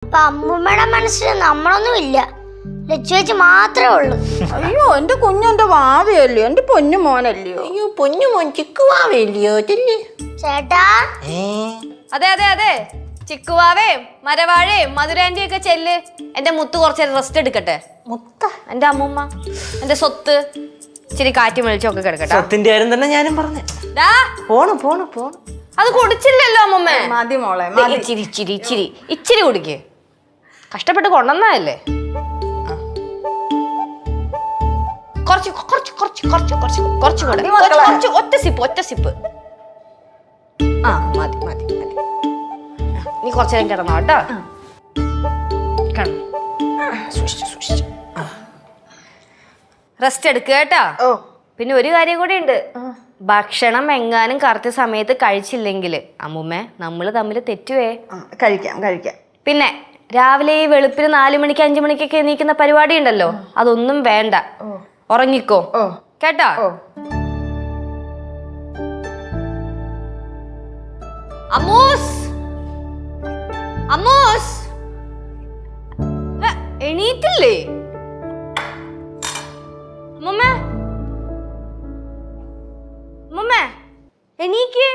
അപ്പൊ അമ്മൂമ്മയുടെ മനസ്സിൽ നമ്മളൊന്നും ഇല്ല, ലച്ചു ചേച്ചി മാത്രമേ ഉള്ളൂ. അയ്യോ എന്റെ കുഞ്ഞെന്റെ വാവയല്ലയോ, എന്റെ പൊന്നു മോനല്ലയോ. അയ്യോ പൊന്നു മോൻ ചിക്കുവാവല്ലയോ ചേട്ടാ. അതെ അതെ അതെ, ചിക്കുവാവേം മരവാഴയും മധുരാന്റിയും ഒക്കെ ചെല്ല്. എന്റെ മുത്ത് കുറച്ചേരം റെസ്റ്റ് എടുക്കട്ടെ. മുത്ത എന്റെ അമ്മൂമ്മ, എന്റെ സ്വത്ത് ഇച്ചിരി കാറ്റ് വെളിച്ചൊക്കെ കിടക്കട്ടെ. സത്തിന്റെ കാര്യം തന്നെ ഞാനും പറഞ്ഞു. പോണു പോണു പോണു. അത് കുടിച്ചില്ലല്ലോ അമ്മൂമ്മ. മതി മോളെ, ഇച്ചിരി ഇച്ചിരി ഇച്ചിരി ഇച്ചിരി കുടിക്ക്. കഷ്ടപ്പെട്ട് കൊണ്ടുവന്നതല്ലേ. കുറച്ച് കുറച്ച് കുറച്ച് കുറച്ച് കുറച്ച് കുറച്ചും കൂടെ, കുറച്ച് ഒറ്റ സിപ്പ് ഒറ്റ സിപ്പ്. ആ മതി മതി മതി. നീ കുറച്ചു നേരം കിടന്നോ കേട്ടോ. റെസ്റ്റ് എടുക്കുക കേട്ടാ. പിന്നെ ഒരു കാര്യം കൂടി ഉണ്ട്, ഭക്ഷണം എങ്ങാനും കറക്റ്റ് സമയത്ത് കഴിച്ചില്ലെങ്കിൽ അമ്മൂമ്മ നമ്മള് തമ്മിൽ തെറ്റുവേ. കഴിക്കാം കഴിക്കാം. പിന്നെ രാവിലെ ഈ വെളുപ്പിന് 4 മണിക്ക് 5 മണിക്കൊക്കെ എണീക്കുന്ന പരിപാടി ഉണ്ടല്ലോ, അതൊന്നും വേണ്ട. ഉറങ്ങിക്കോ കേട്ടാ. അമ്മൂസ് അമ്മൂസ് എണീറ്റില്ലേ അമ്മൂമ്മ? അമ്മൂമ്മ എണീക്ക്.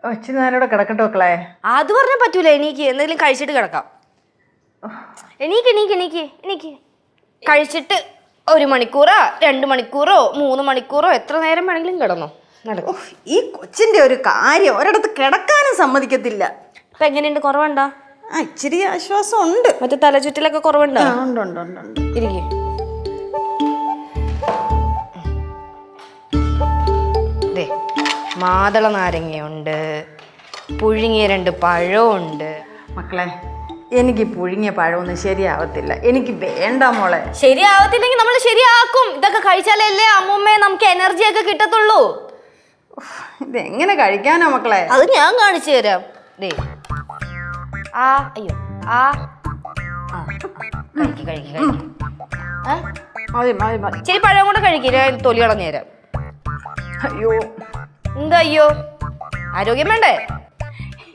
ഒച്ച നേരോടെ കിടക്കട്ടെ മക്കളെ. അത് പറഞ്ഞാൽ പറ്റൂല, എണീക്ക്. എന്തെങ്കിലും കഴിച്ചിട്ട് കിടക്കാം. എണീക്ക് എണീക്ക് എണീക്ക് എണീക്ക്. കഴിച്ചിട്ട് 1 മണിക്കൂറോ 2 മണിക്കൂറോ 3 മണിക്കൂറോ എത്ര നേരം വേണമെങ്കിലും കിടന്നോ. ഈ കൊച്ചിന്റെ ഒരു കാര്യം, ഒരിടത്ത് കിടക്കാനും സമ്മതിക്കത്തില്ല. ഇപ്പൊ എങ്ങനെയുണ്ട്, കുറവുണ്ടോ? ഇച്ചിരി ആശ്വാസം ഉണ്ട്. മറ്റേ തലചുറ്റലൊക്കെ കുറവുണ്ടോ? ഉണ്ട് ഉണ്ട് ഉണ്ട് ഉണ്ട്. ഇരിക്കേ. മാതള നാരങ്ങയുണ്ട്, പുഴുങ്ങിയ 2 പഴമുണ്ട്. മക്കളെ എനിക്ക് പുഴുങ്ങിയ പഴമൊന്നും ശരിയാവത്തില്ല, എനിക്ക് വേണ്ട മോളെ. ശരിയാവത്തില്ലെങ്കിൽ നമ്മൾ ശരിയാക്കും. ഇതൊക്കെ കഴിച്ചാലല്ലേ അമ്മൂമ്മയെ നമുക്ക് എനർജി ഒക്കെ കിട്ടത്തുള്ളൂ. ഇതെങ്ങനെ കഴിക്കാനോ മക്കളെ? അത് ഞാൻ കാണിച്ചു തരാം. അയ്യോ കഴിക്ക് കഴിക്ക് കഴിക്ക്. മതി മതി മതി. ഇച്ചിരി പഴം കൂടെ കഴിക്കുക, തൊലി കളഞ്ഞു തരാം. അയ്യോ എന്താ അയ്യോ, ആരോഗ്യം വേണ്ടേ?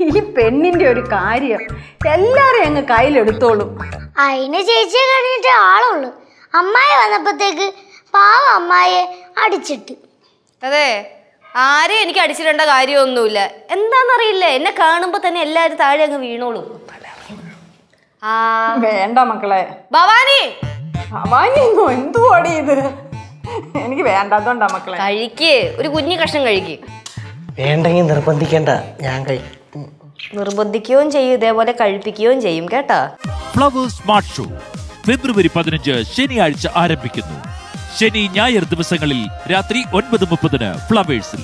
ഈ പെണ്ണിന്റെ ഒരു കാര്യം, എല്ലാരെയും അങ്ങ് കയ്യിലെടുത്തോളും. അതിന് ചേച്ചിയെ കഴിഞ്ഞിട്ട് ആളുള്ളൂ. അമ്മായി വന്നപ്പോഴത്തേക്ക് പാവം അമ്മായിയെ അടിച്ചിട്ട്. അതെ, ആരെയും എനിക്ക് അടിച്ചിടേണ്ട കാര്യമൊന്നുമില്ല. എന്താന്നറിയില്ല, എന്നെ കാണുമ്പോ തന്നെ എല്ലാരും താഴെ അങ്ങ് വീണോളൂ. വേണ്ട മക്കളെ. ഭവാനി ഭവാനിന്നോ എന്തുവാടി ഇത്? എനിക്ക് വേണ്ടാത്തോണ്ടാ മക്കളെ. കഴിക്ക്, ഒരു കുഞ്ഞു കഷ്ണം കഴിക്ക്. വേണ്ടെങ്കിൽ നിർബന്ധിക്കണ്ട, ഞാൻ കഴിക്കും. നിർബന്ധിക്കുകയും ചെയ്യും, ഇതേപോലെ കഴിപ്പിക്കുകയും ചെയ്യും കേട്ടാ. ഫ്ലവേഴ്സ് സ്മാർട്ട് ഷോ ഫെബ്രുവരി 15 ശനിയാഴ്ച ആരംഭിക്കുന്നു. ശനി ഞായർ ദിവസങ്ങളിൽ രാത്രി 9:30 ഫ്ലവേഴ്സിൽ.